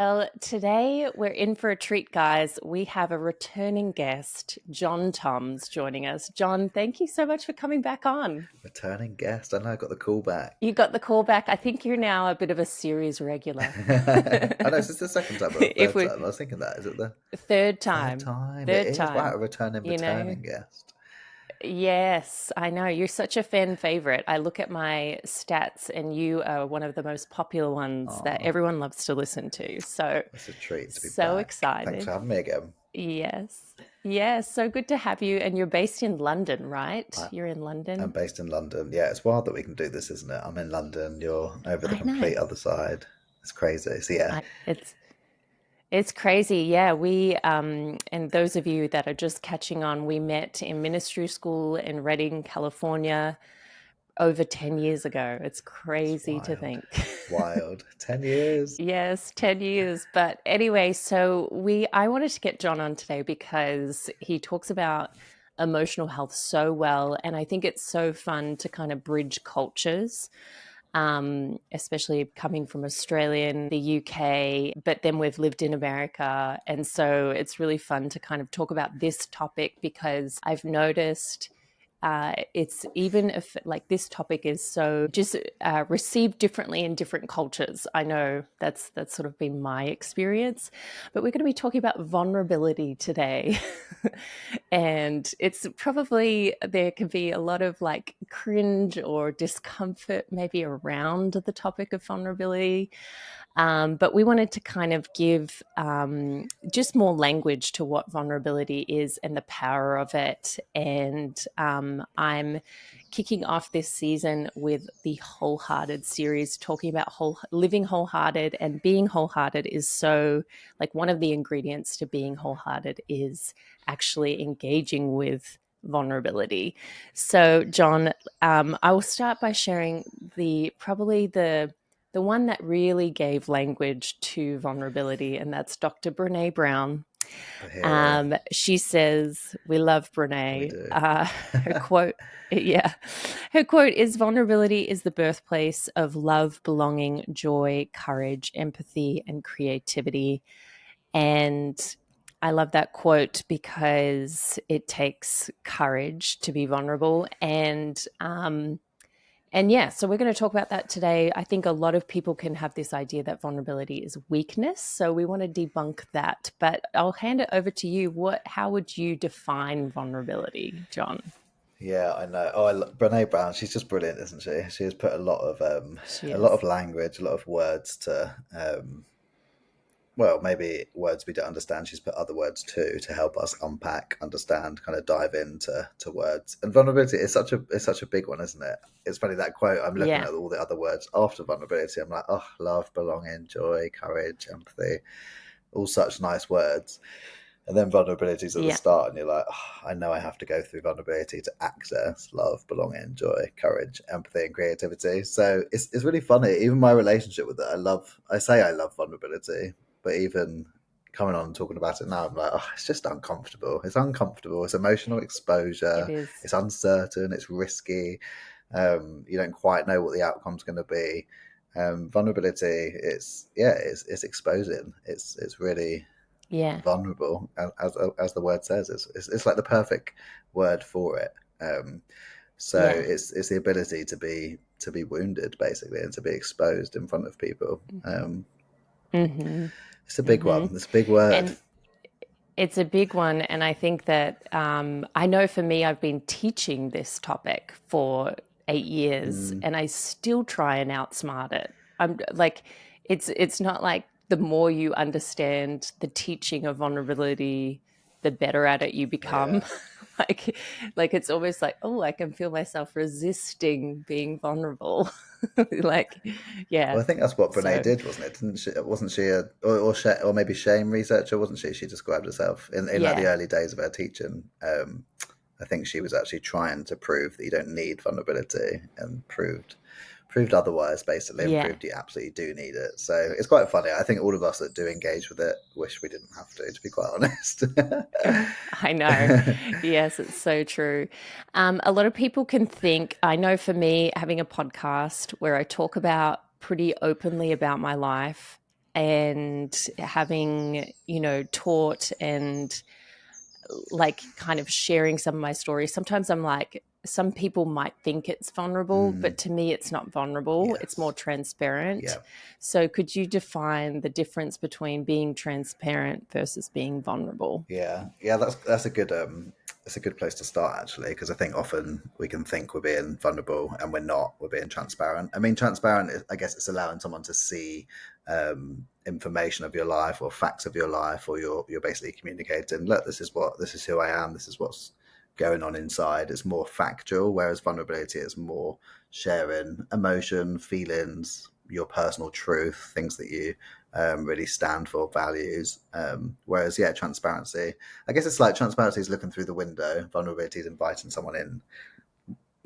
Well, today we're in for a treat, guys. We have a returning guest, Jon Toms, joining us. Jon, thank you so much for coming back on. Returning guest. I know I got the call back. You got the call back. I think you're now a bit of a series regular. I know, is this the second time or the If third we time? I was thinking that. Is it the third third time, time? It third is. Wow, time, a returning, you know. returning guest. Yes, I know. You're such a fan favorite. I look at my stats and you are one of the most popular ones that Oh, everyone loves to listen to. So, it's a treat to be so back. Thanks excited. for having me again. Yes. Yes, so good to have you. And you're based in London, right? I, You're in I'm London. based in London. Yeah, it's wild that we can do this, isn't it? I'm in London. You're over the I know. complete other side. It's crazy. So yeah, I, it's crazy. Yeah, we and those of you that are just catching on, we met in ministry school in Redding, California over 10 years ago. It's it's crazy to wild. think. Wild. 10 years. Yes, 10 years. But anyway, so we I wanted to get Jon on today because he talks about emotional health so well. And I think it's so fun to kind of bridge cultures, especially coming from Australia and the UK, but then we've lived in America. And so it's really fun to kind of talk about this topic because I've noticed it's even if like this topic is so just received differently in different cultures. I know that's sort of been my experience, but we're going to be talking about vulnerability today. And it's probably there can be a lot of like cringe or discomfort maybe around the topic of vulnerability, but we wanted to kind of give just more language to what vulnerability is and the power of it. And I'm kicking off this season with the Wholehearted series, talking about living wholehearted, and being wholehearted is so like one of the ingredients to being wholehearted is actually engaging with vulnerability. So, Jon, I will start by sharing the one that really gave language to vulnerability, and that's Dr. Brené Brown. A hero. She says, "We love We Brené." do. Her quote, yeah, her quote is, "Vulnerability is the birthplace of love, belonging, joy, courage, empathy, and creativity." And I love that quote because it takes courage to be vulnerable. And yeah, so we're going to talk about that today. I think a lot of people can have this idea that vulnerability is weakness. So we want to debunk that. But I'll hand it over to you. How would you define vulnerability, Jon? Yeah, I know. Oh, Brené Brown. She's just brilliant, isn't she? She has put She a lot is. of language, a lot of words to well, maybe words we don't understand. She's put other words too to help us unpack, understand, kind of dive into words. And vulnerability is such a big one, isn't it? It's funny that quote. I'm looking Yeah. at all the other words after vulnerability. I'm like, oh, love, belonging, joy, courage, empathy, all such nice words. And then vulnerabilities at the Yeah. start, and you're like, oh, I know I have to go through vulnerability to access love, belonging, joy, courage, empathy, and creativity. So it's really funny. Even my relationship with it, I say I love vulnerability, but even coming on and talking about it now, I'm like, oh, it's just uncomfortable. It's uncomfortable. It's emotional It exposure. is. It's uncertain. It's risky. You don't quite know what the outcome's going to be. Vulnerability, it's exposing. It's really Yeah. vulnerable, as the word says. It's like the perfect word for it. Um, so Yeah. it's the ability to be wounded basically and to be exposed in front of people. Mm-hmm. It's a big Mm-hmm. one. It's a big word. And it's a big one. And I think that I know for me, I've been teaching this topic for 8 years Mm, and I still try and outsmart it. I'm like, it's not like the more you understand the teaching of vulnerability, the better at it you become. yeah. like, like it's almost like, oh, I can feel myself resisting being vulnerable. like, Well, yeah. I think that's what Brene So, did, wasn't it? Didn't she? Wasn't she or maybe shame researcher? Wasn't she? She described herself in like the yeah. early days of her teaching. I think she was actually trying to prove that you don't need vulnerability, and proved otherwise. Basically, and Yeah. proved you absolutely do need it. So it's quite funny. I think all of us that do engage with it wish we didn't have to be quite honest. I know. Yes, it's so true. A lot of people can think, I know for me, having a podcast where I talk about pretty openly about my life, and having, taught and like kind of sharing some of my stories, sometimes I'm like, some people might think it's vulnerable, Mm, but to me, it's not vulnerable. It's more yes. transparent. Yeah. So, could you define the difference between being transparent versus being vulnerable? Yeah. That's a good place to start actually, because I think often we can think we're being vulnerable and we're not. We're being transparent. I mean, transparent. I guess it's allowing someone to see information of your life or facts of your life, or you're basically communicating. Look, this is who I am. This is what's going on inside. It's more factual, whereas vulnerability is more sharing emotion, feelings, your personal truth, things that you really stand for, values. Whereas, yeah, transparency, I guess it's like transparency is looking through the window, vulnerability is inviting someone in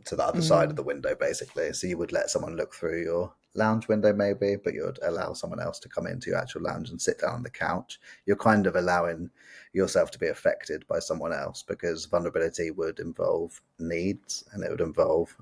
to the other side of Mm, the window, basically. So you would let someone look through your lounge window, maybe, but you'd allow someone else to come into your actual lounge and sit down on the couch. You're kind of allowing yourself to be affected by someone else, because vulnerability would involve needs, and it would involve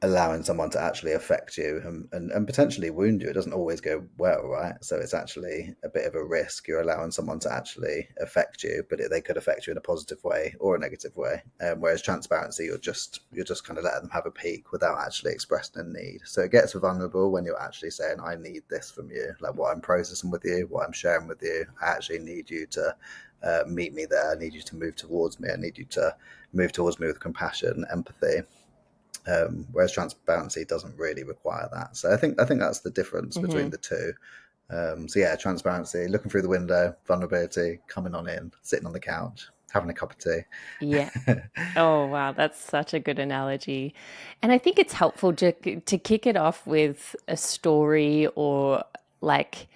allowing someone to actually affect you and potentially wound you. It doesn't always go well, right? So it's actually a bit of a risk. You're allowing someone to actually affect you, but they could affect you in a positive way or a negative way. Whereas transparency, you're just kind of letting them have a peek without actually expressing a need. So it gets vulnerable when you're actually saying, "I need this from you," like what I'm processing with you, what I'm sharing with you. I actually need you to meet me there. I need you to move towards me. I need you to move towards me with compassion, empathy. Whereas transparency doesn't really require that. So I think that's the difference between hmm the two. So yeah, transparency, looking through the window, vulnerability, coming on in, sitting on the couch, having a cup of tea. Yeah. Oh, wow. That's such a good analogy. And I think it's helpful to kick it off with a story or like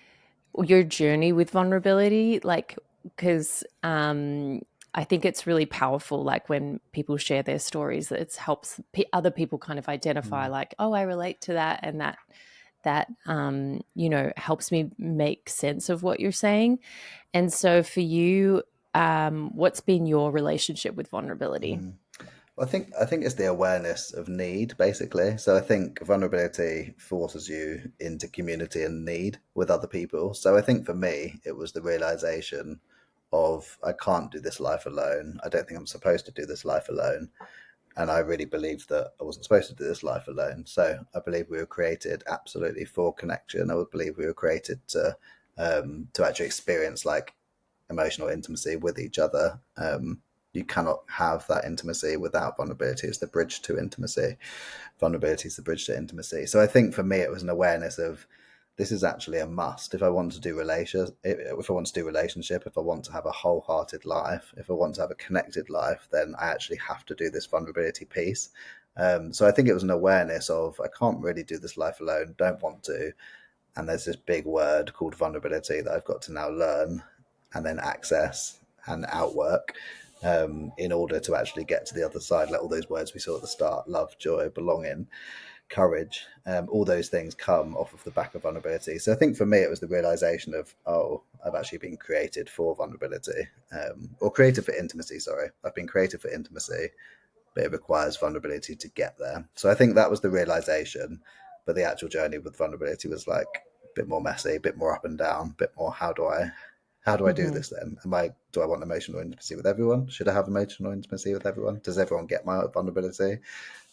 your journey with vulnerability. Like, because I think it's really powerful, like when people share their stories, it helps other people kind of identify, Mm, like, oh, I relate to that. And that helps me make sense of what you're saying. And so for you, what's been your relationship with vulnerability? mm. Well, I think it's the awareness of need, basically. So I think vulnerability forces you into community and need with other people. So I think for me, it was the realization of I can't do this life alone. I don't think I'm supposed to do this life alone. And I really believed that I wasn't supposed to do this life alone. So I believe we were created absolutely for connection. I would believe we were created to actually experience like emotional intimacy with each other. You cannot have that intimacy without vulnerability. It's the bridge to intimacy. Vulnerability is the bridge to intimacy. So I think for me, it was an awareness of this is actually a must if I want to do if I want to do relationship, if I want to have a wholehearted life, if I want to have a connected life, then I actually have to do this vulnerability piece. So I think it was an awareness of I can't really do this life alone, don't want to, and there's this big word called vulnerability that I've got to now learn and then access and outwork in order to actually get to the other side. Like all those words we saw at the start: love, joy, belonging, courage. All those things come off of the back of vulnerability. So I think for me, it was the realization of, oh, I've actually been created for vulnerability, or created for intimacy. Sorry, I've been created for intimacy, but it requires vulnerability to get there. So I think that was the realization. But the actual journey with vulnerability was like a bit more messy, a bit more up and down, a bit more how do I do Hmm this then? Do I want emotional intimacy with everyone? Should I have emotional intimacy with everyone? Does everyone get my vulnerability?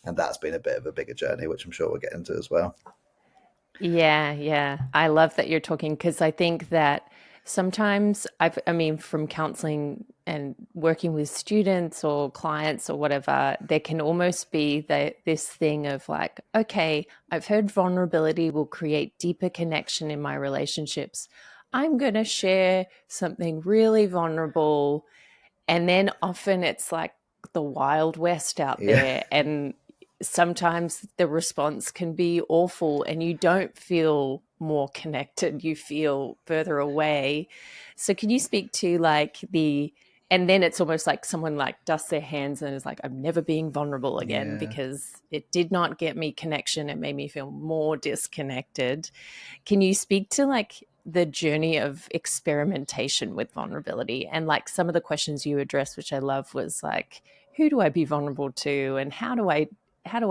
And that's been a bit of a bigger journey, which I'm sure we'll get into as well. Yeah, yeah. I love that you're talking because I think that sometimes I mean, from counseling and working with students or clients or whatever, there can almost be this thing of like, okay, I've heard vulnerability will create deeper connection in my relationships. I'm going to share something really vulnerable. And then often it's like the Wild West out Yeah, there. And sometimes the response can be awful and you don't feel more connected, you feel further away. So, can you speak to like and then it's almost like someone like dusts their hands and is like, I'm never being vulnerable again yeah. because it did not get me connection. It made me feel more disconnected. Can you speak to like the journey of experimentation with vulnerability and like some of the questions you addressed, which I love, was like, who do I be vulnerable to, and how do I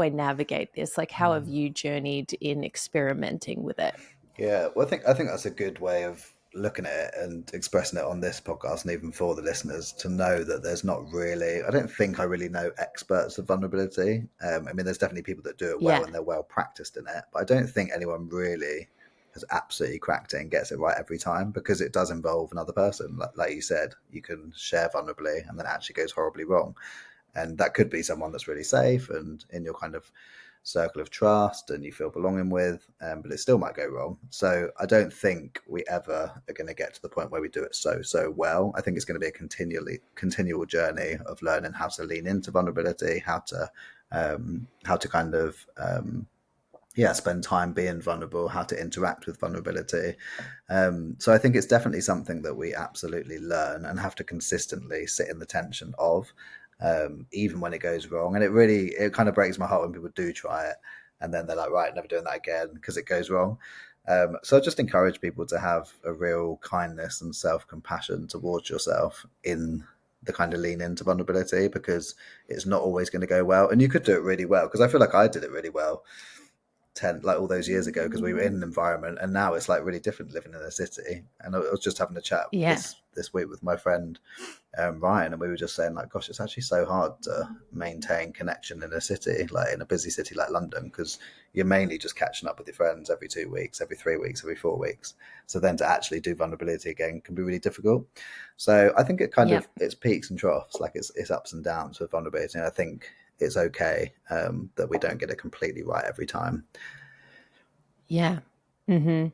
navigate this? Like, how have Mm. you journeyed in experimenting with it? Yeah, well, I think that's a good way of looking at it and expressing it on this podcast, and even for the listeners to know that there's not really. I don't think I really know experts of vulnerability. I mean, there's definitely people that do it well Yeah. and they're well practiced in it, but I don't think anyone really has absolutely cracked it and gets it right every time, because it does involve another person. Like you said, you can share vulnerably and then it actually goes horribly wrong, and that could be someone that's really safe and in your kind of circle of trust and you feel belonging with, but it still might go wrong. So I don't think we ever are going to get to the point where we do it so well. I think it's going to be a continual journey of learning how to lean into vulnerability, how to kind of yeah, spend time being vulnerable, how to interact with vulnerability. So I think it's definitely something that we absolutely learn and have to consistently sit in the tension of, even when it goes wrong. And it kind of breaks my heart when people do try it and then they're like, right, never doing that again because it goes wrong. So I just encourage people to have a real kindness and self compassion towards yourself in the kind of lean into vulnerability, because it's not always going to go well. And you could do it really well, because I feel like I did it really well 10 like all those years ago, because we were in an environment, and now it's like really different living in a city. And I was just having a chat Yeah. this week with my friend Ryan, and we were just saying like, gosh, it's actually so hard to maintain connection in a city, like in a busy city like London, because you're mainly just catching up with your friends every 2 weeks, every 3 weeks, every 4 weeks. So then to actually do vulnerability again can be really difficult. So I think it kind of, Yep. it's peaks and troughs, like it's ups and downs with vulnerability, and I think it's okay that we don't get it completely right every time. Yeah. hmm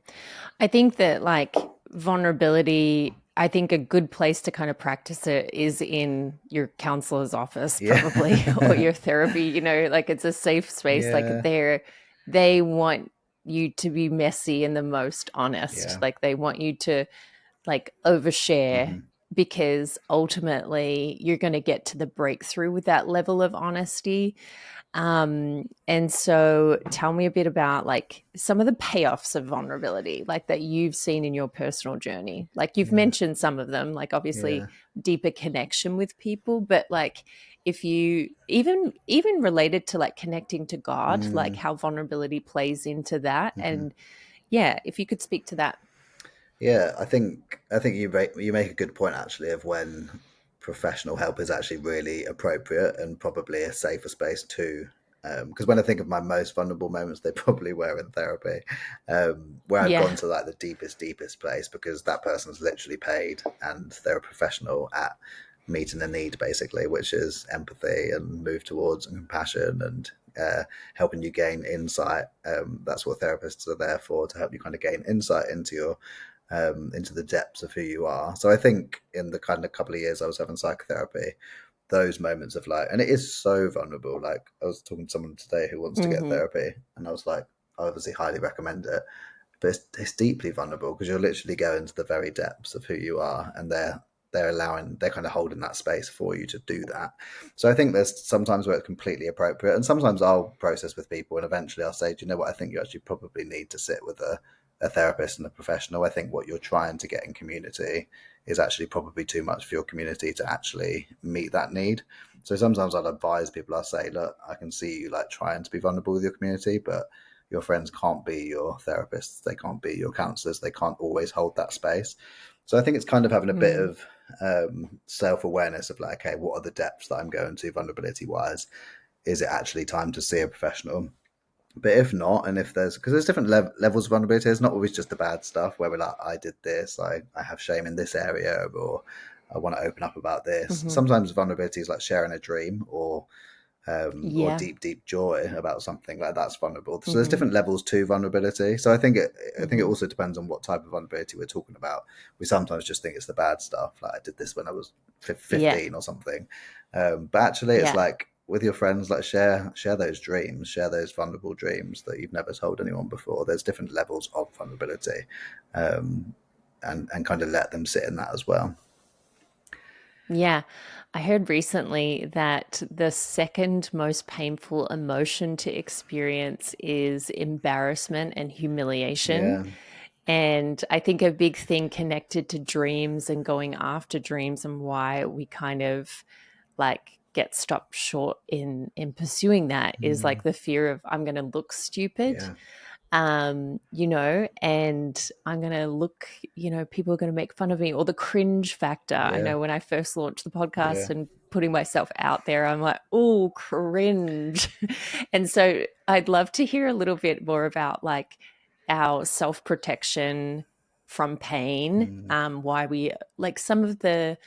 I think that like vulnerability, I think a good place to kind of practice it is in your counselor's office, probably, or Yeah. your therapy, like it's a safe space. Like Yeah. they want you to be messy and the most honest. Yeah. Like they want you to like overshare, Hmm. because ultimately you're going to get to the breakthrough with that level of honesty. And so tell me a bit about like some of the payoffs of vulnerability, like that you've seen in your personal journey. Like you've Yeah. mentioned some of them, like obviously Yeah. deeper connection with people, but like if you even related to like connecting to God, like Mm. how vulnerability plays into that. Hmm. And yeah, if you could speak to that. Yeah, I think you make a good point actually of when professional help is actually really appropriate and probably a safer space too. Because when I think of my most vulnerable moments, they probably were in therapy, where I've Yeah. gone to like the deepest place, because that person's literally paid and they're a professional at meeting a need, basically, which is empathy and move towards and compassion and helping you gain insight. That's what therapists are there for, to help you kind of gain insight into the depths of who you are. So I think in the kind of couple of years I was having psychotherapy, those moments of like, and it is so vulnerable. Like I was talking to someone today who wants to get Hmm. therapy, and I was like, I obviously highly recommend it, but it's deeply vulnerable, because you're literally going to the very depths of who you are, and they're kind of holding that space for you to do that. So I think there's sometimes where it's completely appropriate, and sometimes I'll process with people, and eventually I'll say, do you know what, I think you actually probably need to sit with a therapist and a professional. I think what you're trying to get in community is actually probably too much for your community to actually meet that need. So sometimes I'll advise people, I'll say, look, I can see you like trying to be vulnerable with your community, but your friends can't be your therapists, they can't be your counselors, they can't always hold that space. So I think it's kind of having a bit Mm. of self-awareness of like, okay, what are the depths that I'm going to vulnerability wise? Is it actually time to see a professional? But if not, and if because there's different levels of vulnerability, it's not always just the bad stuff where we're like, I did this, I have shame in this area, or I want to open up about this. Hmm. Sometimes vulnerability is like sharing a dream, or Yeah. deep joy about something, like that's vulnerable. So there's Hmm. different levels to vulnerability. So I think it Hmm. also depends on what type of vulnerability we're talking about. We sometimes just think it's the bad stuff, like I did this when I was Yeah. 15 or something, but actually it's Yeah. like with your friends, like share those dreams, share those vulnerable dreams that you've never told anyone before. There's different levels of vulnerability, um, and kind of let them sit in that as well. Yeah. I heard recently that the second most painful emotion to experience is embarrassment and humiliation. Yeah. And I think a big thing connected to dreams and going after dreams, and why we kind of like get stopped short in pursuing that, is Mm. like the fear of I'm going to look stupid. Yeah. and I'm going to look, people are going to make fun of me, or the cringe factor. I Yeah. know when I first launched the Yeah. podcast and putting myself out there, I'm like, oh, cringe. And so I'd love to hear a little bit more about like our self-protection from pain, Mm, why we like some of the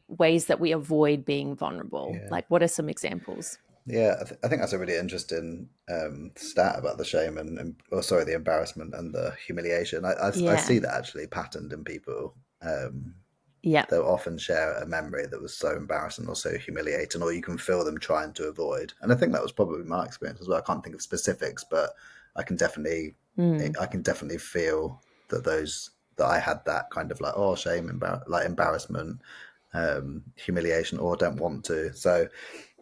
ways that we avoid being vulnerable. yeah. Like, what are some examples? Yeah, I think that's a really interesting stat about the shame or sorry, the embarrassment and the humiliation. I see Yeah. that actually patterned in people. Um, Yeah. they'll often share a memory that was so embarrassing or so humiliating, or you can feel them trying to avoid. And I think that was probably my experience as well. I can't think of specifics, but I can definitely, Mm, I can definitely feel that I had that kind of like shame, like embarrassment, humiliation, or don't want to. So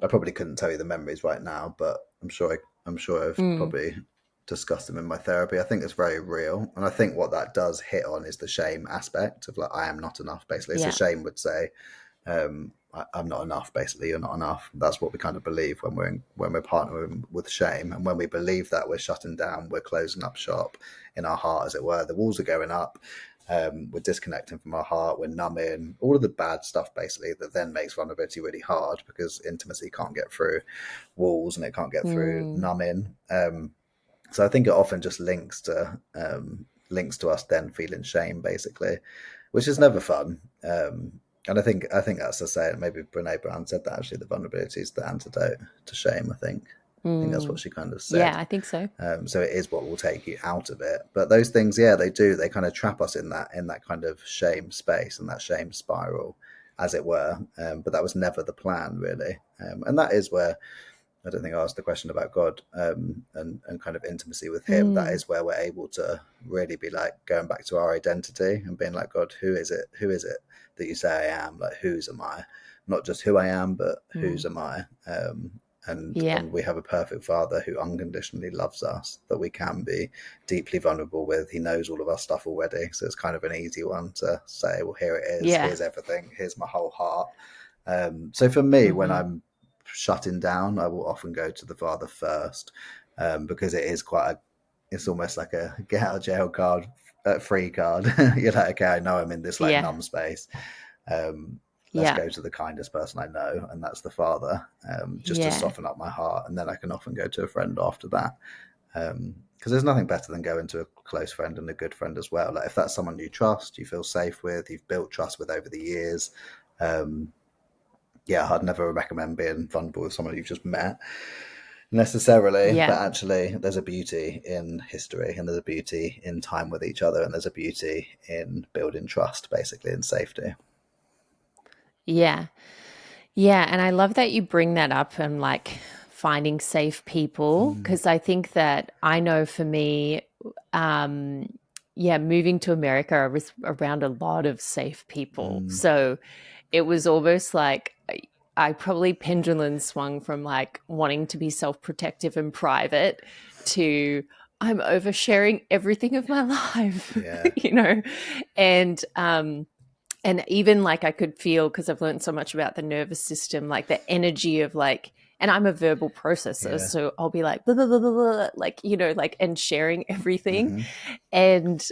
I probably couldn't tell you the memories right now, but I'm sure I've mm, probably discussed them in my therapy. I think it's very real, and I think what that does hit on is the shame aspect of like I am not enough. Basically, so yeah. shame would say I'm not enough. Basically, you're not enough. That's what we kind of believe when we're partnering with shame, and when we believe that, we're shutting down, we're closing up shop in our heart, as it were. The walls are going up. We're disconnecting from our heart. We're numbing all of the bad stuff, basically, that then makes vulnerability really hard because intimacy can't get through walls and it can't get through Mm, numbing. So I think it often just links to us then feeling shame, basically, which is never fun. And I think that's the saying. Maybe Brené Brown said that actually. The vulnerability is the antidote to shame. I think that's what mm. she kind of Yeah, said. I think so. So it is what will take you out of it. But those things, yeah, they do. They kind of trap us in that kind of shame space and that shame spiral, as it were. But that was never the plan, really. And that is where I don't think I asked the question about God and kind of intimacy with Him. That Mm, is where we're able to really be like going back to our identity and being like, God, who is it? Who is it that you say I am? Like, whose am I? Not just who I am, but mm. whose am I? Yeah, And we have a perfect Father who unconditionally loves us, that we can be deeply vulnerable with. He knows all of our stuff already, so it's kind of an easy one to say, well, here it is. yeah. Here's everything. Here's my whole heart. So for me, when Mm-hmm. I'm shutting down, I will often go to the Father first, because it is it's almost like a get out of jail card, free card. You're like, okay, I know I'm in this like Yeah, numb space. Let's yeah, go to the kindest person I know, and that's the Father, just to yeah, soften up my heart. And then I can often go to a friend after that. Because there's nothing better than going to a close friend and a good friend as well. Like if that's someone you trust, you feel safe with, you've built trust with over the years. Um, yeah, I'd never recommend being vulnerable with someone you've just met necessarily, but yeah, actually, there's a beauty in history, and there's a beauty in time with each other, and there's a beauty in building trust, basically, and safety. yeah. Yeah, and I love that you bring that up and like finding safe people, Mm, because I think that I know for me, um, yeah, moving to America, I was around a lot of safe people. mm, So it was almost like I probably pendulum swung from like wanting to be self-protective and private to I'm oversharing everything of my life, yeah, you know, and and even like I could feel, because I've learned so much about the nervous system, like the energy of like, and I'm a verbal processor, yeah, so I'll be like blah, blah, blah, blah, blah, like like and sharing everything, hmm, and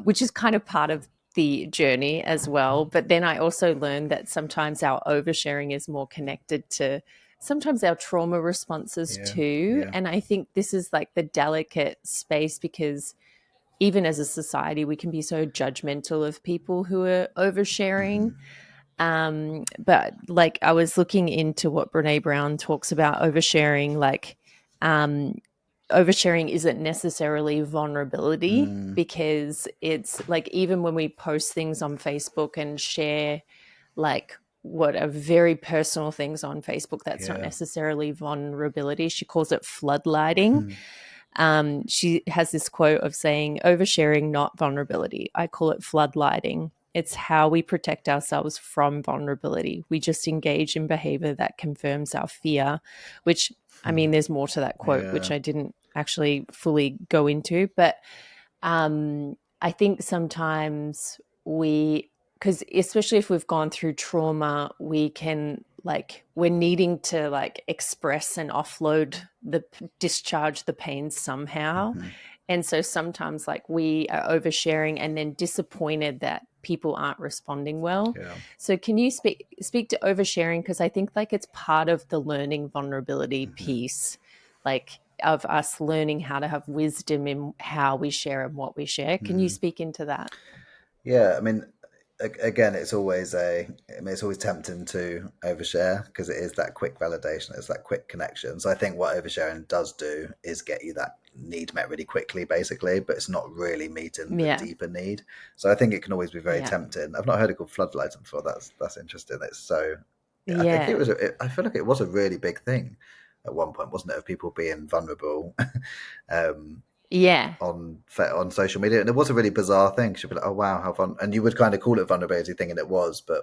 which is kind of part of the journey as well. But then I also learned that sometimes our oversharing is more connected to sometimes our trauma responses yeah, too, yeah, and I think this is like the delicate space because even as a society, we can be so judgmental of people who are oversharing. hmm, But like I was looking into what Brene Brown talks about oversharing, like um, oversharing isn't necessarily vulnerability, mm, because it's like even when we post things on Facebook and share like what are very personal things on Facebook, that's not yeah, necessarily vulnerability. She calls it floodlighting. hmm, She has this quote of saying, oversharing, not vulnerability. I call it floodlighting. It's how we protect ourselves from vulnerability. We just engage in behavior that confirms our fear, which, I hmm, mean, there's more to that quote, which yeah, I didn't actually fully go into. But I think sometimes we, because especially if we've gone through trauma, we can like, we're needing to like express and offload discharge the pain somehow. hmm, And so sometimes like we are oversharing and then disappointed that people aren't responding well. Yeah. So can you speak to oversharing, because I think like it's part of the learning vulnerability Hmm. piece, like of us learning how to have wisdom in how we share and what we share. Can you Hmm. speak into that? Yeah, I mean, again, it's always tempting to overshare because it is that quick validation, it's that quick connection. So I think what oversharing does do is get you that need met really quickly, basically, but it's not really meeting the Yeah. deeper need. So I think it can always be very Yeah. tempting. I've not heard it called floodlights before. That's interesting. It's so, I think it Yeah. was, I feel like it was a really big thing at one point, wasn't it, of people being vulnerable. um, Yeah. on social media, and it was a really bizarre thing. She'd be like, "Oh wow, how fun!" And you would kind of call it vulnerability thing, and it was. But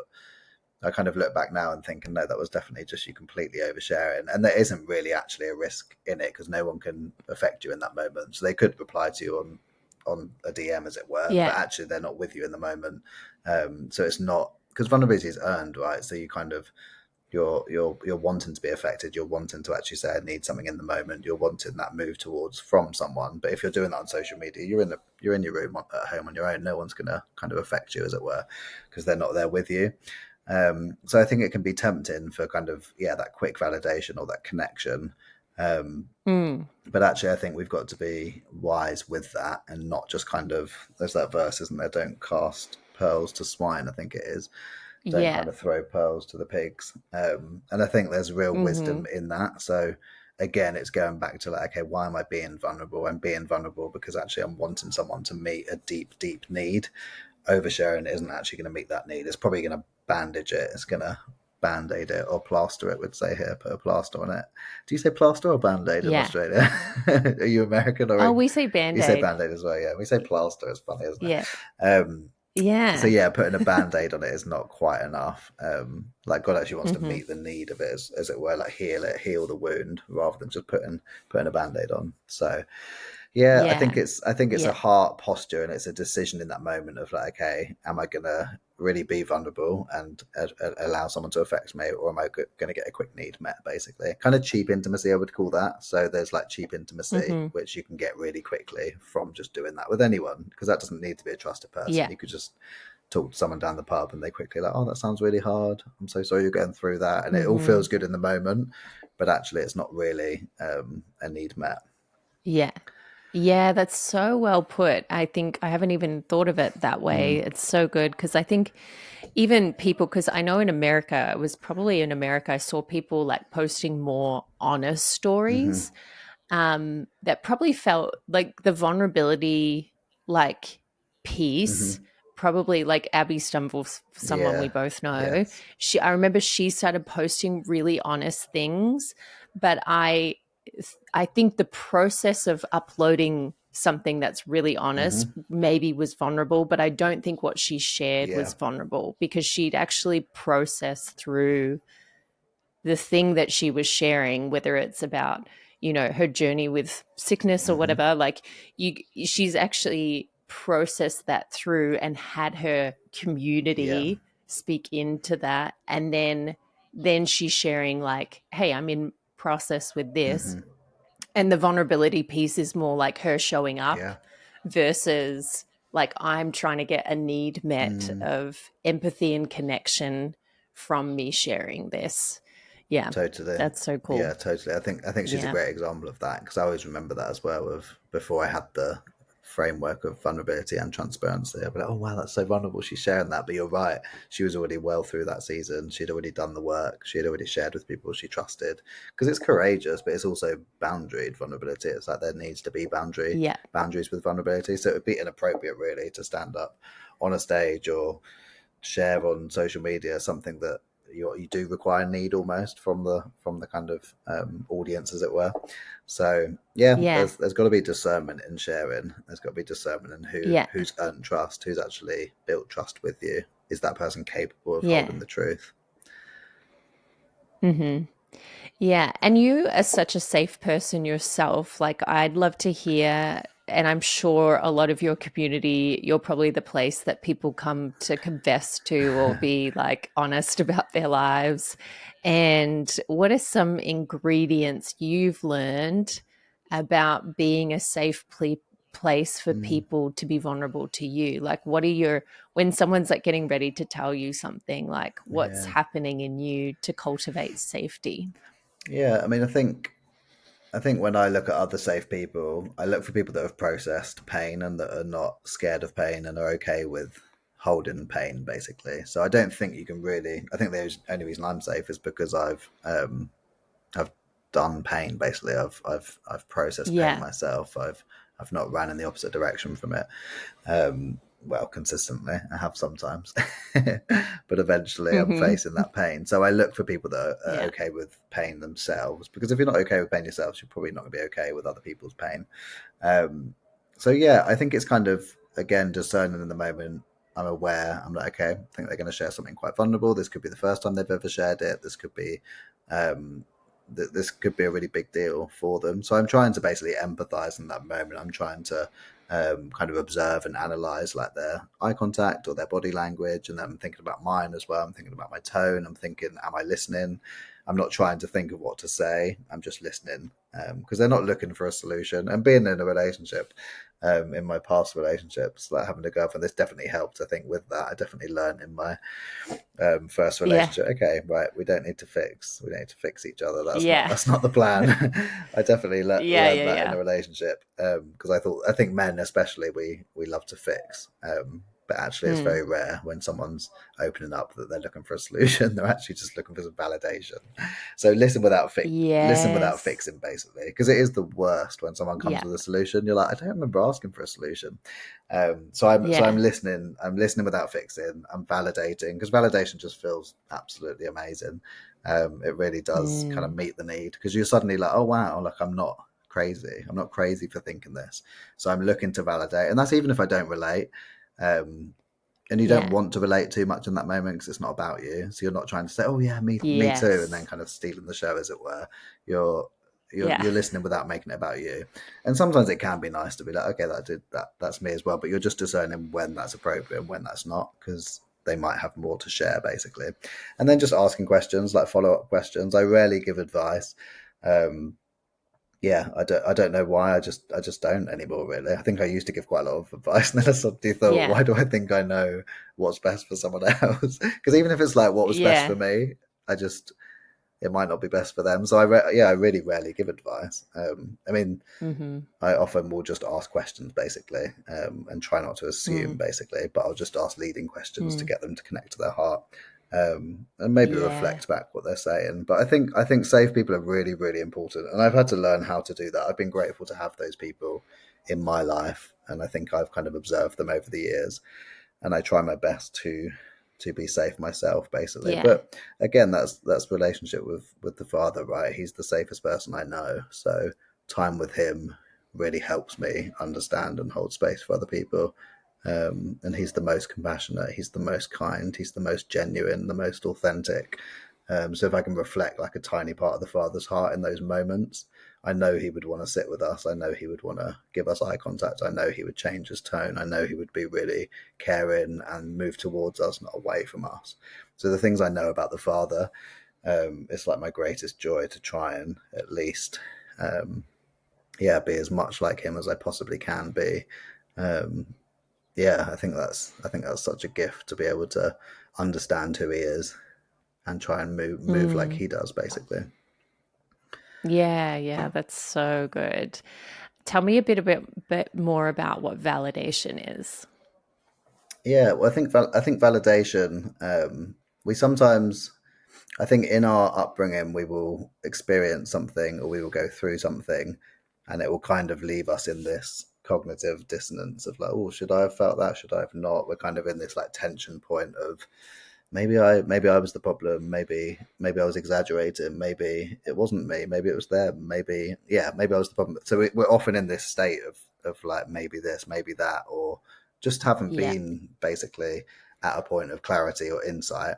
I kind of look back now and think, no, that was definitely just you completely oversharing, and there isn't really actually a risk in it because no one can affect you in that moment. So they could reply to you on a DM, as it were, but Yeah. actually they're not with you in the moment. So it's not because vulnerability is earned, right? So you kind of you're wanting to be affected, you're wanting to actually say I need something in the moment, you're wanting that move towards from someone. But if you're doing that on social media, you're in your room at home on your own, no one's going to kind of affect you, as it were, because they're not there with you. So I think it can be tempting for kind of that quick validation or that connection. um, Mm. but actually I think we've got to be wise with that and not just kind of, there's that verse, isn't there, don't cast pearls to swine, I think it is, don't Yeah. kind of throw pearls to the pigs. And I think there's real Mm-hmm. wisdom in that. So again, it's going back to like, okay, why am I being vulnerable? I'm being vulnerable because actually I'm wanting someone to meet a deep, deep need. Oversharing isn't actually going to meet that need. It's probably going to bandage it. It's going to band-aid it or plaster it, would say here, put a plaster on it. Do you say plaster or band-aid in Yeah. Australia? Are you American or Oh, we say you say band-aid. band-aid as well? Yeah, we say plaster. It's funny, isn't it? Yeah. Um, so Yeah. yeah, putting a band-aid on it is not quite enough. Like God actually wants to Mm-hmm. meet the need of it, as it were, like heal the wound rather than just putting a band-aid on. So yeah, Yeah. I think it's a Yeah. heart posture and it's a decision in that moment of like, okay, am I gonna really be vulnerable and allow someone to affect me, or am I going to get a quick need met? Basically, kind of cheap intimacy, I would call that. So there's like cheap intimacy, Mm-hmm. which you can get really quickly from just doing that with anyone, because that doesn't need to be a trusted person. Yeah. You could just talk to someone down the pub and they quickly like, oh, that sounds really hard. I'm so sorry you're going through that, and it all Mm-hmm. feels good in the moment, but actually it's not really a need met. Yeah. Yeah, that's so well put. I think I haven't even thought of it that way. Mm, It's so good because I think even people, because I know in America, it was probably in America, I saw people like posting more honest hmm. stories, that probably felt like the vulnerability, like piece. Hmm. Probably like Abby Stumbles, someone we Yeah. both know. Yes. I remember she started posting really honest things, but I think the process of uploading something that's really honest Hmm. maybe was vulnerable, but I don't think what she shared Yeah. was vulnerable because she'd actually processed through the thing that she was sharing, whether it's about, her journey with sickness or Hmm. whatever. Like she's actually processed that through and had her Yeah. community speak into that. And then she's sharing like, hey, I'm in process with this, Hmm. and the vulnerability piece is more like her showing up Yeah. versus like I'm trying to get a need met Mm, of empathy and connection from me sharing this. Yeah, totally. that's so Yeah, cool. totally. I think she's a Yeah. great example of that because I always remember that as well. Of before I had the framework of vulnerability and transparency, I'd be like, "Oh wow, that's so vulnerable." She's sharing that, but you're right. She was already well through that season. She'd already done the work. She had already shared with people she trusted because it's courageous, but it's also boundaried vulnerability. It's like there needs to be Yeah. boundaries with vulnerability. So it would be inappropriate really to stand up on a stage or share on social media something that you do require need almost from the kind of audience, as it were. So yeah, Yeah. there's got to be discernment in sharing. There's got to be discernment in Yeah. who's earned trust, who's actually built trust with you. Is that person capable of Yeah. holding the truth? Mm-hmm. Yeah. And you are such a safe person yourself. Like, I'd love to hear, and I'm sure a lot of your community, you're probably the place that people come to confess to or be like honest about their lives. And what are some ingredients you've learned about being a safe place for Mm, people to be vulnerable to you? Like, what are your, when someone's like getting ready to tell you something, like what's yeah. happening in you to cultivate safety? Yeah, I mean, I think when I look at other safe people, I look for people that have processed pain and that are not scared of pain and are okay with holding pain, basically. So I don't think you can really. I think the only reason I'm safe is because I've done pain. Basically, I've processed pain Yeah. myself. I've not ran in the opposite direction from it. Well, consistently, I have sometimes, but eventually I'm Hmm. facing that pain. So I look for people that are Yeah. okay with pain themselves, because if you're not okay with pain yourselves, you're probably not going to be okay with other people's pain. Um, so yeah, I think it's kind of again discerning in the moment. I'm aware. I'm like, okay, I think they're going to share something quite vulnerable. This could be the first time they've ever shared it. This could be, um, this could be a really big deal for them. So I'm trying to basically empathize in that moment. I'm trying to kind of observe and analyze like their eye contact or their body language, and then I'm thinking about mine as well. I'm thinking about my tone. I'm thinking, am I listening? I'm not trying to think of what to say. I'm just listening because they're not looking for a solution. And being in a relationship, in my past relationships, like having a girlfriend, this definitely helped. I think with that, I definitely learned in my first Yeah. relationship. Okay, right, we don't need to fix. We don't need to fix each other. That's not Yeah. that's not the plan. I definitely Yeah. learned Yeah. that in Yeah. a relationship because I think men especially we love to fix. But actually, it's Mm. very rare when someone's opening up that they're looking for a solution. They're actually just looking for some validation. So listen without Yes. fixing, basically, because it is the worst when someone comes Yeah. with a solution. You're like, I don't remember asking for a solution. So I'm Yeah. listening. I'm listening without fixing. I'm validating because validation just feels absolutely amazing. It really does kind of Mm. meet the need because you're suddenly like, oh wow, like I'm not crazy. I'm not crazy for thinking this. So I'm looking to validate, and that's even if I don't relate. Um, and you don't Yeah. want to relate too much in that moment because it's not about you. So you're not trying to say, "Oh yeah, me too," and then Yes. kind of stealing the show, as it were. You're Yeah. you're listening without making it about you. And sometimes it can be nice to be like, "Okay, that's me as well," but you're just discerning when that's appropriate and when that's not because they might have more to share, basically. And then just asking questions like follow up questions. I rarely give advice. Um, yeah, I don't know why. I just don't anymore. Really, I think I used to give quite a lot of advice, and then I suddenly thought, Yeah. why do I think I know what's best for someone else? Because even if it's like what was best for Yeah. me, I just it might not be best for them. So I really rarely give advice. I mean, Hmm. I often will just ask questions basically, and try not to assume Mm. basically, but I'll just ask leading questions to Mm. get them to connect to their heart, and maybe Yeah. reflect back what they're saying. But I think safe people are really really important, and I've had to learn how to do that. I've been grateful to have those people in my life, and I think I've kind of observed them over the years, and I try my best to be safe myself basically. Yeah. But again, that's relationship with the father, right? He's the safest person I know, so time with him really helps me understand and hold space for other people. And he's the most compassionate, he's the most kind, he's the most genuine, the most authentic. So if I can reflect like a tiny part of the father's heart in those moments, I know he would want to sit with us. I know he would want to give us eye contact. I know he would change his tone. I know he would be really caring and move towards us, not away from us. So the things I know about the father, it's like my greatest joy to try and at least, um, yeah, be as much like him as I possibly can be. Um, yeah, I think that's such a gift to be able to understand who he is and try and move like Mm. he does, basically. Yeah. Yeah. That's so good. Tell me a bit more about what validation is. Yeah, well, I think validation. We sometimes, I think, in our upbringing, we will experience something or we will go through something, and it will kind of leave us in this cognitive dissonance of like, oh, should I have felt that? Should I have not? We're kind of in this like tension point of maybe I was the problem. Maybe I was exaggerating. Maybe it wasn't me. Maybe it was them. Maybe I was the problem. So we're often in this state of like maybe this, maybe that, or just haven't Yeah. been basically at a point of clarity or insight.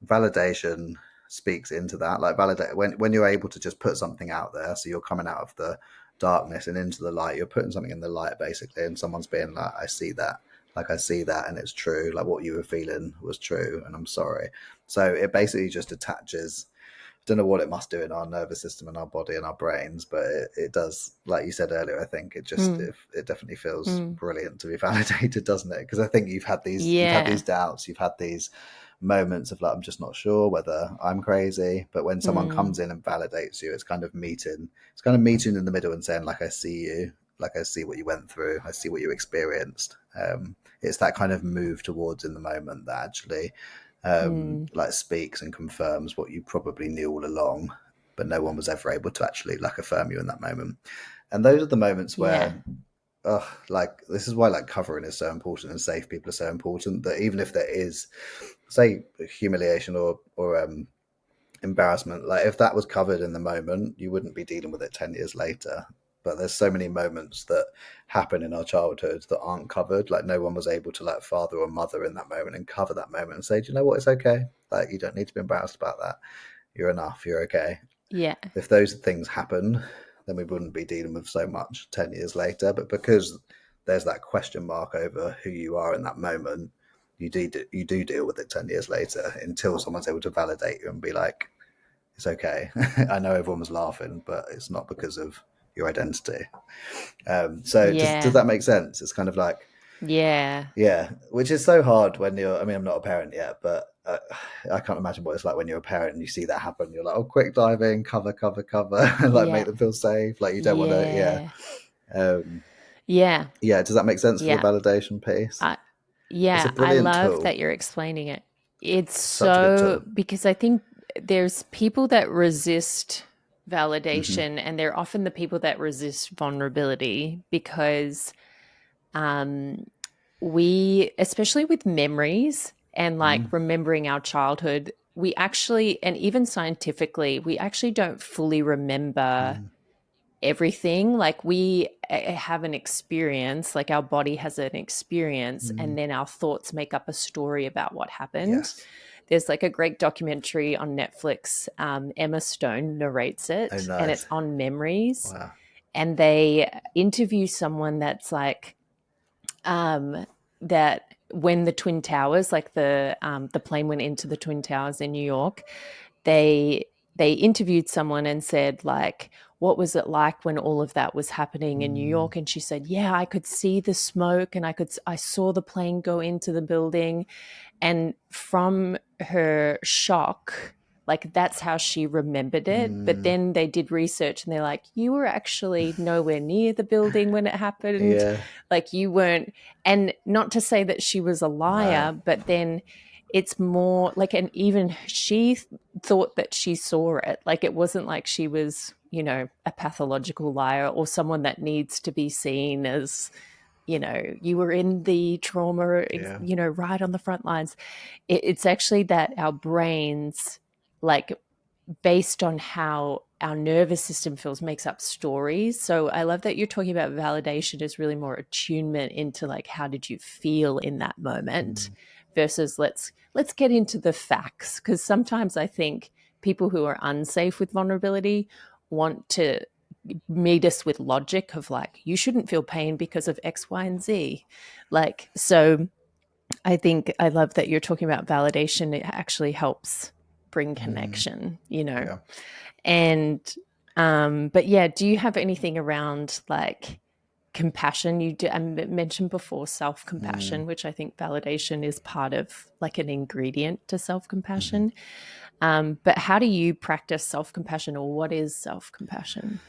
Validation speaks into that. Like validate when you're able to just put something out there. So you're coming out of the darkness and into the light. You're putting something in the light basically, and someone's being like, I see that, like I see that and it's true, like what you were feeling was true and I'm sorry. So it basically just attaches don't know what it must do in our nervous system and our body and our brains, but it does, like you said earlier. I think Mm, it definitely feels mm. brilliant to be validated, doesn't it? Because I think you've had these Yeah. doubts, you've had these moments of like, I'm just not sure whether I'm crazy. But when someone Mm, comes in and validates you, it's kind of meeting in the middle and saying, like, I see you, like I see what you went through, I see what you experienced. It's that kind of move towards in the moment that actually mm. like speaks and confirms what you probably knew all along, but no one was ever able to actually like affirm you in that moment. And those are the moments Yeah. where, like this is why like covering is so important and safe people are so important. That even if there is, say, humiliation or embarrassment, like if that was covered in the moment, you wouldn't be dealing with it 10 years later. But there's so many moments that happen in our childhood that aren't covered. Like no one was able to like father or mother in that moment and cover that moment and say, do you know what, it's okay. Like you don't need to be embarrassed about that. You're enough. You're okay. Yeah. If those things happen, then we wouldn't be dealing with so much 10 years later. But because there's that question mark over who you are in that moment, you do deal with it 10 years later until someone's able to validate you and be like, it's okay. I know everyone was laughing, but it's not because of your identity. So does Yeah. that make sense? It's kind of like, Yeah. yeah, which is so hard when you're. I mean, I'm not a parent yet, but I can't imagine what it's like when you're a parent and you see that happen. You're like, oh, quick dive in, cover, cover, cover, and like Yeah. make them feel safe. Like you don't want to. Yeah, Yeah. um, Yeah. yeah. Does that make sense for the Yeah. validation piece? I, It's a yeah. I brilliant love tool. that you're explaining it. It's Such a good so tool. because I think there's people that resist Hmm. validation, and they're often the people that resist vulnerability because um, we, especially with memories and like Mm, remembering our childhood, we actually, and even scientifically, we actually don't fully remember mm, everything. Like we have an experience, like our body has an experience, mm. and then our thoughts make up a story about what happened. Yes. There's like a great documentary on Netflix. Emma Stone narrates Oh, it, and it's nice. on memories. Wow. And they interview someone that's like, that when the Twin Towers, like the plane went into the Twin Towers in New York, they they interviewed someone and said like, what was it like when all of that was happening in New Mm, York? And she said, yeah, I could see the smoke and I saw the plane go into the building. And from her shock, like that's how she remembered it. But mm, then they did research and they're like, you were actually nowhere near the building when it happened. yeah. Like you weren't, and not to say that she was a No. liar, but then it's more like, and even she thought that she saw it. Like it wasn't like she was, a pathological liar or someone that needs to be seen as, you were in the trauma, Yeah. right on the front lines. It's actually that our brains, like based on how our nervous system feels, makes up stories. So I love that you're talking about validation is really more attunement into like how did you feel in that moment Mm, versus let's get into the facts, because sometimes I think people who are unsafe with vulnerability want to meet us with logic of like, you shouldn't feel pain because of X, Y, and Z. Like, so I think I love that you're talking about validation. It actually helps bring mm, connection. yeah. And, but yeah, do you have anything around like compassion? You did, I mentioned before self Mm, compassion, which I think validation is part of like an ingredient to self mhm. compassion. But how do you practice self compassion, or what is self compassion?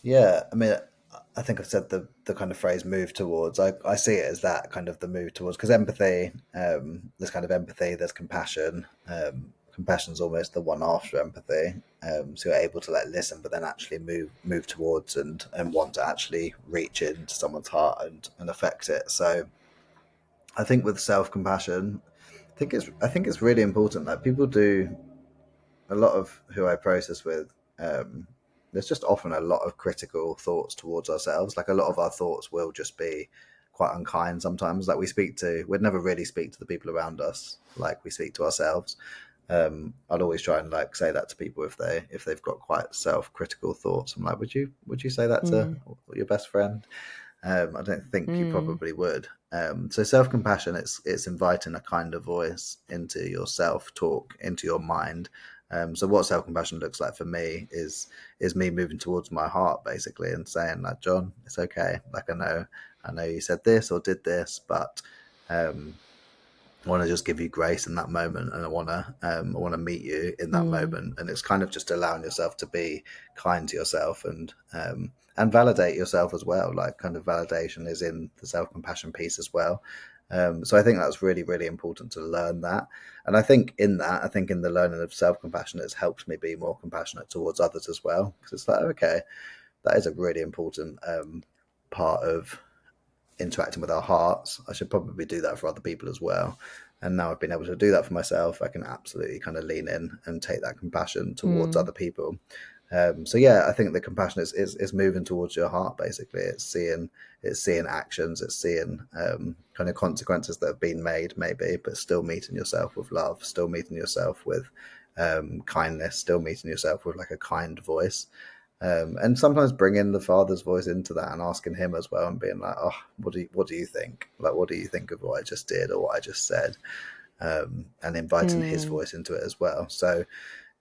Yeah, I mean, I think I've said the kind of phrase "move towards." I see it as that kind of the move towards, because empathy. There's kind of empathy. There's compassion. Compassion's almost the one after empathy. So you're able to like listen, but then actually move towards and want to actually reach into someone's heart and affect it. So I think with self compassion, I think it's really important that people do a lot of who I process with, there's just often a lot of critical thoughts towards ourselves. Like a lot of our thoughts will just be quite unkind sometimes. Like we'd never really speak to the people around us like we speak to ourselves. I'd always try and like say that to people if they've got quite self critical thoughts. I'm like, would you say that to Mm, your best friend? I don't think you mm, probably would. So self compassion, it's inviting a kinder voice into your self talk, into your mind, So what self-compassion looks like for me is me moving towards my heart basically and saying like, Jon, it's okay. Like I know you said this or did this, but um, I want to just give you grace in that moment, and I want to meet you in that Mm, moment, and it's kind of just allowing yourself to be kind to yourself and validate yourself as well. Like kind of validation is in the self compassion piece as well. So I think that's really really important to learn that, and I think in the learning of self compassion, it's helped me be more compassionate towards others as well, because it's like okay, that is a really important part of interacting with our hearts. I should probably do that for other people as well. And now I've been able to do that for myself. I can absolutely kind of lean in and take that compassion towards mm, other people. So yeah, I think the compassion is moving towards your heart. Basically, it's seeing actions, it's seeing kind of consequences that have been made, maybe, but still meeting yourself with love, still meeting yourself with kindness, still meeting yourself with like a kind voice. And sometimes bringing the father's voice into that and asking him as well and being like, oh, what do you think? Like, what do you think of what I just did or what I just said? And inviting his mm, voice into it as well. So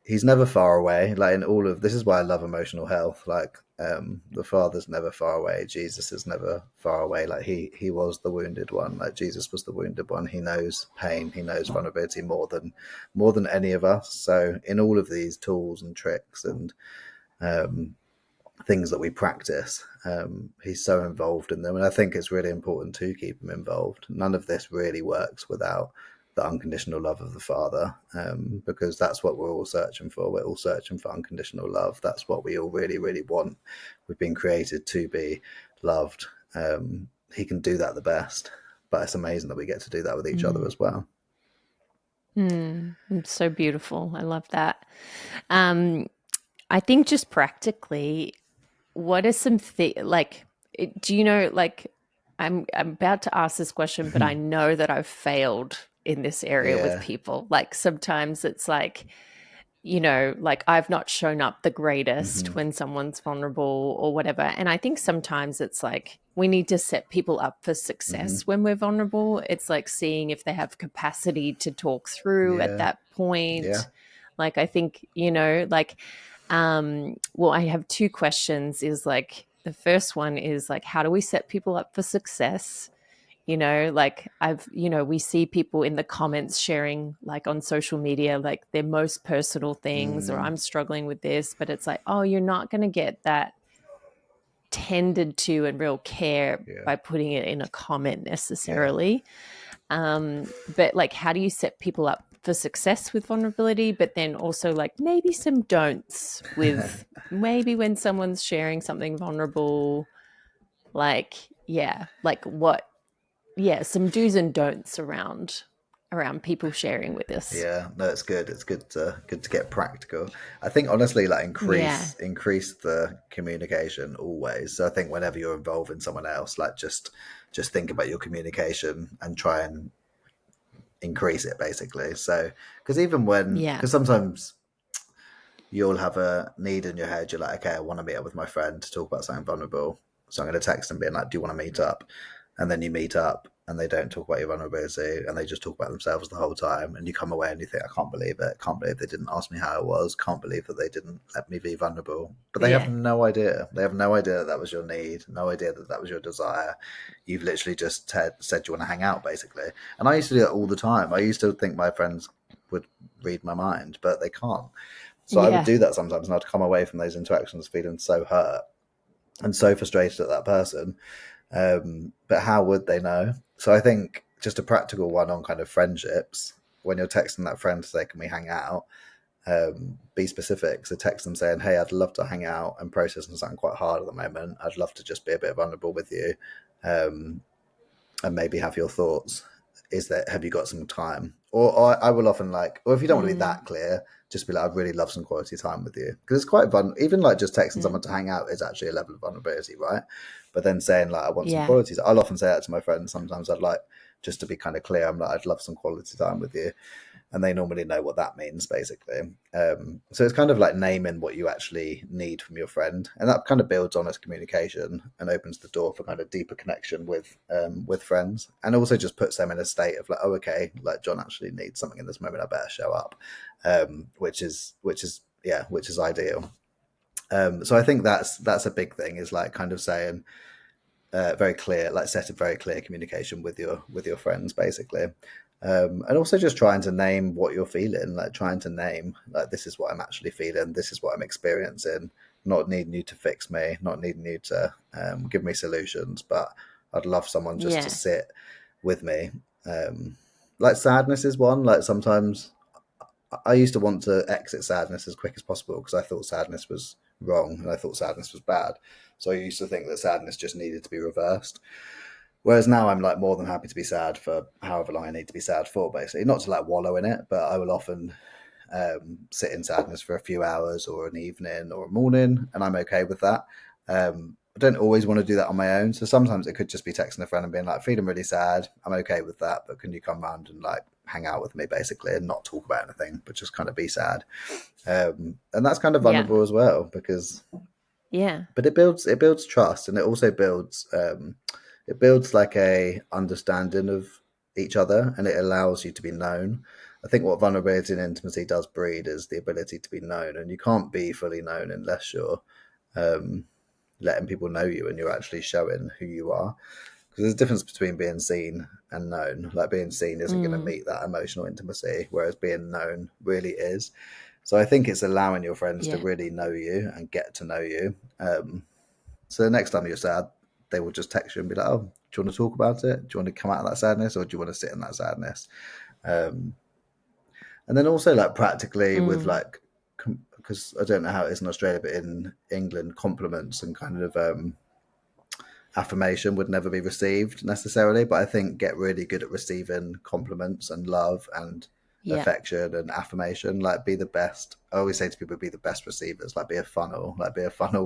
he's never far away. Like in all of this is why I love emotional health. Like the father's never far away. Jesus is never far away. Like he was the wounded one. Like Jesus was the wounded one. He knows pain. He knows vulnerability more than any of us. So in all of these tools and tricks and um, things that we practice. He's so involved in them, and I think it's really important to keep him involved. None of this really works without the unconditional love of the Father, because that's what we're all searching for. We're all searching for unconditional love. That's what we all really, really want. We've been created to be loved. He can do that the best, but it's amazing that we get to do that with each other mm, as well. It's so beautiful. I love that. Um, I think just practically, what are some like? Do you know? Like, I'm about to ask this question, but I know that I've failed in this area with Yeah. people. Like sometimes it's like, like I've not shown up the greatest Hmm. when someone's vulnerable or whatever. And I think sometimes it's like we need to set people up for Hmm. success when we're vulnerable. It's like seeing if they have capacity to talk through at Yeah. that Yeah. point. Like I think, well, I have two questions is like the first one is like how do we set people up for success? Like we see people in the comments sharing like on social media like their most personal things or Mm, I'm struggling with this, but it's like, oh, you're not going to get that tended to and real care yeah. by putting it in a comment Yeah. necessarily. But like how do you set people up for success with vulnerability, but then also like maybe some don'ts with maybe when someone's sharing something vulnerable, like yeah, like what, yeah, some do's and don'ts around people sharing with us. Yeah, no, it's good. It's good to get practical. I think honestly, like Yeah. increase the communication always. So I think whenever you're involving someone else, like just think about your communication and try and increase it basically. So Yeah. because sometimes you'll have a need in your head. You're like, okay, I want to meet up with my friend to talk about something vulnerable. So I'm going to text them being like, do you want to meet up? And then you meet up and they don't talk about your vulnerability and they just talk about themselves the whole time. And you come away and you think, I can't believe it. Can't believe they didn't ask me how I was. Can't believe that they didn't let me be vulnerable. But they have Yeah. no idea. They have no idea that that was your need. No idea that that was your desire. You've literally just said you want to hang out basically. And I used to do that all the time. I used to think my friends would read my mind, but they can't. So I would Yeah. do that sometimes, and I'd come away from those interactions feeling so hurt and so frustrated at that person. But how would they know? So I think just a practical one on kind of friendships. When you're texting that friend to say, "Can we hang out?" Be specific. So text them saying, "Hey, I'd love to hang out. I'm processing something quite hard at the moment. I'd love to just be a bit vulnerable with you, um, and maybe have your thoughts. Is that have you got some time?" Or I will often like, or if you don't want to be Mm, that clear, just be like, "I'd really love some quality time with you," because it's quite fun. Even like just texting mm, someone to hang out is actually a level of vulnerability, right? But then saying like, "I want some yeah. quality," I'll often say that to my friends. Sometimes I'd like just to be kind of clear. I'm like, "I'd love some quality time with you." and they normally know what that means, basically. So it's kind of like naming what you actually need from your friend, and that kind of builds honest communication and opens the door for kind of deeper connection with friends, and also just puts them in a state of like, oh, okay, like Jon actually needs something in this moment, I better show up, which is ideal. So I think that's a big thing, is like kind of saying very clear, like set a very clear communication with your friends, basically. And also just trying to name what you're feeling, like trying to name like, this is what I'm actually feeling, this is what I'm experiencing. Not needing you to fix me, not needing you to give me solutions, but I'd love someone just to Yeah. sit with me. Um, like sadness is one. Like sometimes I used to want to exit sadness as quick as possible because I thought sadness was wrong and I thought sadness was bad. So I used to think that sadness just needed to be reversed. Whereas now I'm like more than happy to be sad for however long I need to be sad for, basically. Not to like wallow in it, but I will often sit in sadness for a few hours or an evening or a morning, and I'm okay with that. I don't always want to do that on my own. So sometimes it could just be texting a friend and being like, feeling really sad. I'm okay with that, but can you come round and like hang out with me, basically, and not talk about anything, but just kind of be sad. And that's kind of Yeah. vulnerable as well, because Yeah. but it builds trust, and it also builds like a understanding of each other, and it allows you to be known. I think what vulnerability and intimacy does breed is the ability to be known, and you can't be fully known unless you're um, letting people know you and you're actually showing who you are. Because there's a difference between being seen and known. Like being seen isn't going to Mm. meet that emotional intimacy, whereas being known really is. So I think it's allowing your friends to Yeah. really know you and get to know you. So the next time you're sad, they will just text you and be like, "Oh, do you want to talk about it? Do you want to come out of that sadness, or do you want to sit in that sadness?" Um, and then also like practically with Mm. like, because I don't know how it is in Australia, but in England, compliments and kind of affirmation would never be received necessarily. But I think get really good at receiving compliments and love and Yeah. affection and affirmation. Like be the best. I always say to people, be the best receivers. Like be a funnel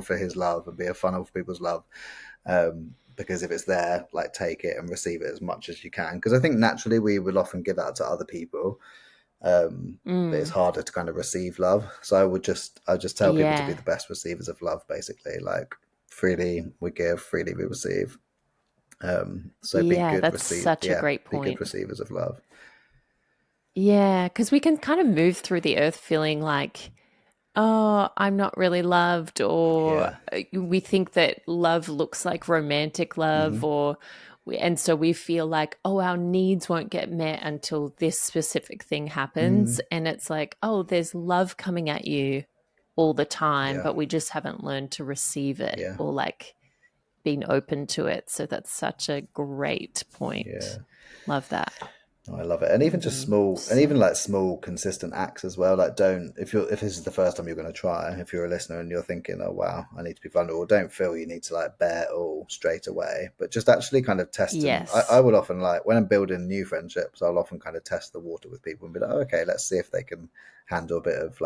for his love and be a funnel for people's love. Because if it's there, like take it and receive it as much as you can. Because I think naturally we will often give that to other people, but it's Mm. harder to kind of receive love. So I just tell people to be Yeah. the best receivers of love, basically. Like freely we give, freely we receive. So be Yeah. good That's receive, such a yeah, great be good point. receivers of love. Yeah. Because we can kind of move through the earth feeling like, oh, I'm not really loved, or Yeah. we think that love looks like romantic love, Hmm. and so we feel like, oh, our needs won't get met until this specific thing happens. Mm, And it's like, oh, there's love coming at you all the time, yeah. but we just haven't learned to receive it Yeah. or like been open to it. So that's such a great point. Yeah. Love that. Oh, I love it, and even just small, and So, even like small, consistent acts as well. Like, don't if this is the first time you're going to try, if you're a listener and you're thinking, "Oh wow, I need to be vulnerable," don't feel you need to like bear it all straight away, but just actually kind of test. And I yes. will often like when I'm building new friendships, I'll often kind of test the water with people and be like, oh, "Okay, let's see if they can handle a bit of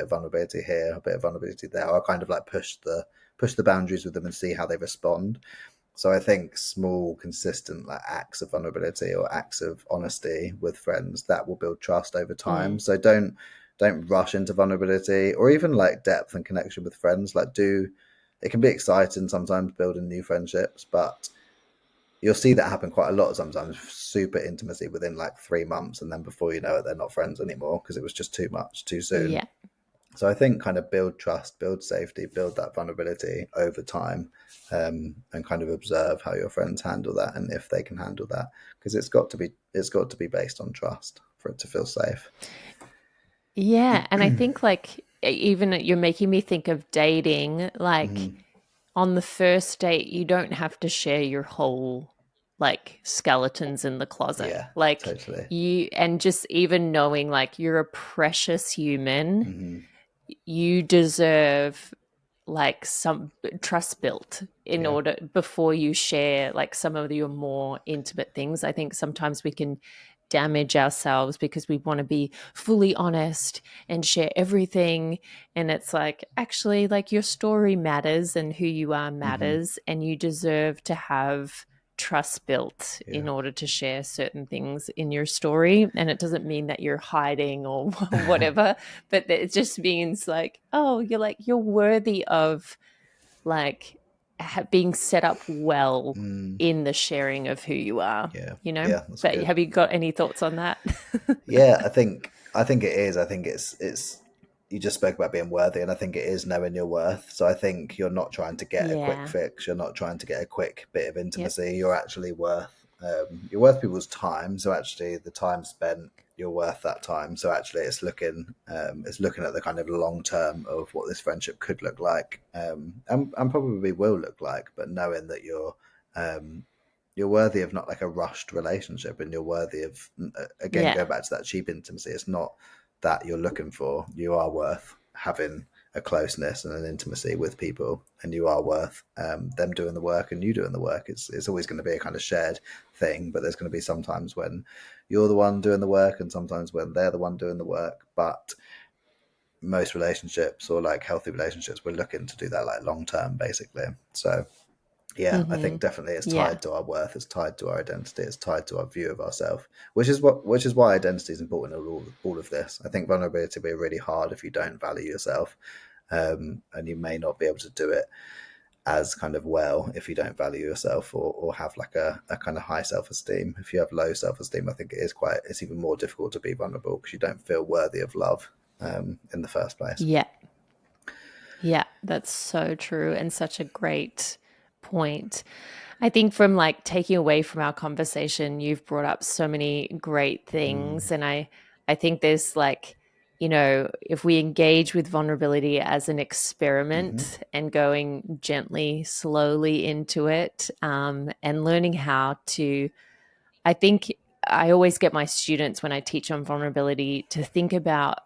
vulnerability here, a bit of vulnerability there." I'll kind of like push the boundaries with them and see how they respond. So I think small, consistent like acts of vulnerability or acts of honesty with friends that will build trust over time. Mm. So don't rush into vulnerability or even like depth and connection with friends. Like do it can be exciting sometimes building new friendships, but you'll see that happen quite a lot sometimes. Super intimacy within like 3 months, and then before you know it, they're not friends anymore because it was just too much too soon. Yeah. So I think kind of build trust, build safety, build that vulnerability over time, and kind of observe how your friends handle that and if they can handle that, because it's got to be based on trust for it to feel safe. Yeah, and I think like even you're making me think of dating, like Hmm. on the first date you don't have to share your whole like skeletons in the closet. Yeah, Like totally. you and just even knowing like you're a precious human, Hmm. you deserve like some trust built in Yeah. order before you share like some of your more intimate things. I think sometimes we can damage ourselves because we want to be fully honest and share everything, and it's like actually like your story matters and who you are Hmm. matters, and you deserve to have trust built in Yeah. order to share certain things in your story. And it doesn't mean that you're hiding or whatever, but it just means like, oh, you're worthy of like being set up well Mm, in the sharing of who you are, yeah. you know? Yeah, that's But good. have you got any thoughts on that? Yeah, I think it is. I think it's you just spoke about being worthy, and I think it is knowing your worth. So I think you're not trying to get a quick Yeah. fix. You're not trying to get a quick bit of Yep. intimacy. You're worth people's time. So actually, the time spent, you're worth that time. So actually, it's looking at the kind of long term of what this friendship could look like, and probably will look like, but knowing that um, you're worthy of not like a rushed relationship, and you're worthy of, again, Yeah. go back to that cheap intimacy. It's not that you're looking for. You are worth having a closeness and an intimacy with people, and you are worth them doing the work and you doing the work. It's always going to be a kind of shared thing, but there's going to be sometimes when you're the one doing the work and sometimes when they're the one doing the work. But most relationships, or like healthy relationships, we're looking to do that like long term, basically. So yeah, I Mm-hmm. think definitely it's Yeah. tied to our worth, it's tied to our identity, it's tied to our view of ourselves, which is why identity is important in all of this. I think vulnerability will be really hard if you don't value yourself, and you may not be able to do it as kind of well if you don't value yourself, or have like a kind of high self-esteem. If you have low self-esteem, I think it's even more difficult to be vulnerable because you don't feel worthy of love in the first place. Yeah. Yeah, that's so true and such a great point. I think from like taking away from our conversation, you've brought up so many great Mm. things. And I think there's like, if we engage with vulnerability as an Hmm. experiment and going gently, slowly into it, and learning how to, I think I always get my students when I teach on vulnerability to think about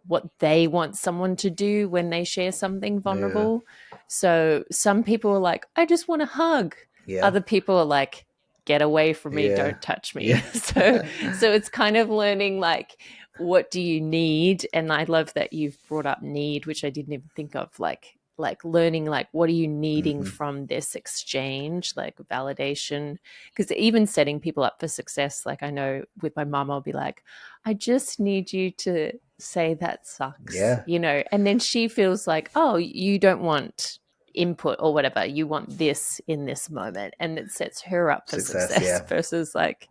what they want someone to do when they share something Yeah. vulnerable. So some people are like, I just want a hug. Yeah. Other people are like, get away from me, Yeah. don't touch Yeah. me. So it's kind of learning like what do you need? And I love that you've brought up need, which I didn't even think of, like learning like what are you needing Hmm. from this exchange, like validation, because even setting people up for success, like I know with my mom, I'll be like, I just need you to say that sucks, Yeah. and then she feels like, oh, you don't want input or whatever, you want this in this moment, and it sets her up for Success. success Yeah. versus like,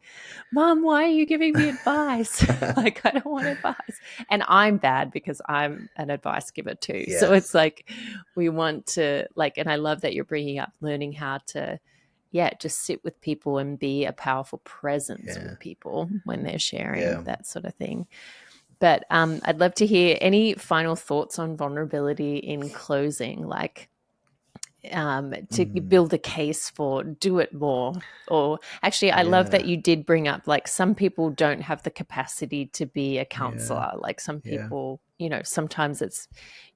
mom, why are you giving me advice? Like, I don't want advice. And I'm bad because I'm an advice giver too, so it's Yes. like we want to like, and I love that you're bringing up learning how to, yeah, just sit with people and be a powerful presence Yeah. with people when they're sharing Yeah. that sort of thing. But I'd love to hear any final thoughts on vulnerability in closing, like to Mm. build a case for do it more. Or actually, I love that Yeah. you did bring up like some people don't have the capacity to be a Yeah. counselor. Like some Yeah. people, sometimes it's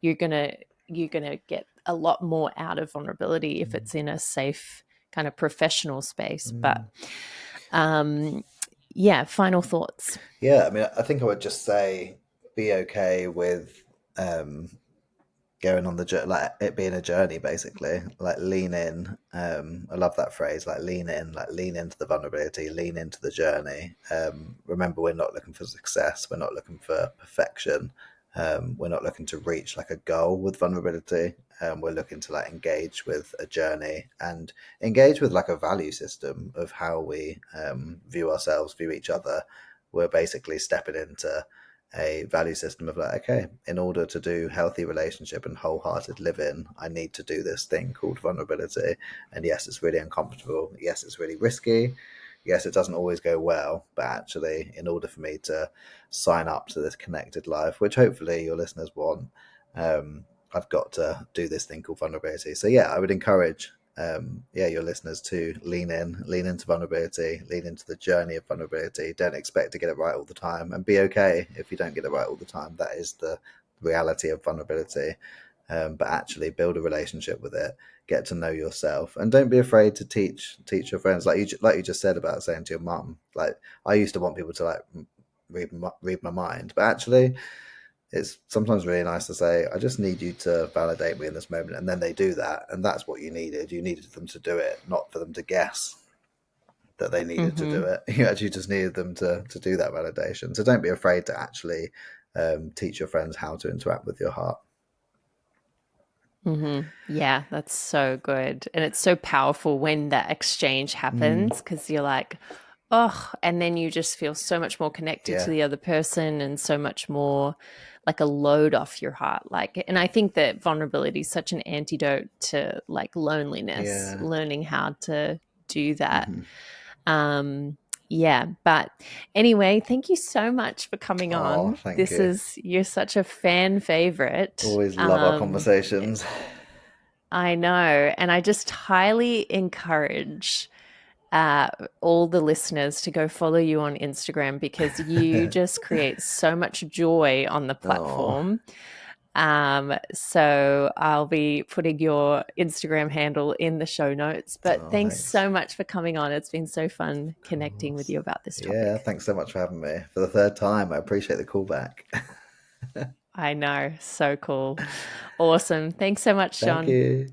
you're gonna you're gonna get a lot more out of vulnerability if Mm. it's in a safe kind of professional space. But Mm. um, yeah, final thoughts. Yeah. I mean, I think I would just say be okay with um, going on the journey, like it being a journey, basically. Like lean in. I love that phrase. Like lean in. Like lean into the vulnerability. Lean into the journey. Remember, we're not looking for success. We're not looking for perfection. We're not looking to reach like a goal with vulnerability. We're looking to like engage with a journey and engage with like a value system of how we view ourselves, view each other. We're basically stepping into a value system of like, okay, in order to do healthy relationship and wholehearted living, I need to do this thing called vulnerability. And yes, it's really uncomfortable. Yes, it's really risky. Yes, it doesn't always go well, but actually, in order for me to sign up to this connected life, which hopefully your listeners want, I've got to do this thing called vulnerability. So yeah, I would encourage your listeners to lean into vulnerability, lean into the journey of vulnerability. Don't expect to get it right all the time, and be okay if you don't get it right all the time. That is the reality of vulnerability. But actually build a relationship with it, get to know yourself, and don't be afraid to teach your friends. Like you just said about saying to your mum, like I used to want people to like read my mind, but actually it's sometimes really nice to say, I just need you to validate me in this moment. And then they do that. And that's what you needed. You needed them to do it, not for them to guess. that they needed to do Mm-hmm. it. You actually just needed them to do that validation. So don't be afraid to actually teach your friends how to interact with your heart. Mm-hmm. Yeah, that's so good. And it's so powerful when that exchange Mm, happens because you're like, oh, and then you just feel so much more connected to yeah, the other person and so much more like a load off your heart. Like, and I think that vulnerability is such an antidote to like loneliness, yeah. learning how to do that. Hmm. Um, yeah, but anyway, thank you so much for coming Oh, on. thank you. You're such a fan favorite. Always love our conversations. I know. And I just highly encourage uh, all the listeners to go follow you on Instagram because you just create so much joy on the Oh, platform. So I'll be putting your Instagram handle in the show notes. But oh, thanks thanks. so much for coming on. It's been so fun Of connecting with course. you about this Yeah, topic. thanks so much for having me for the third time. I appreciate the call back. I know. So cool. Awesome. Thanks so much, Thank Jon. you.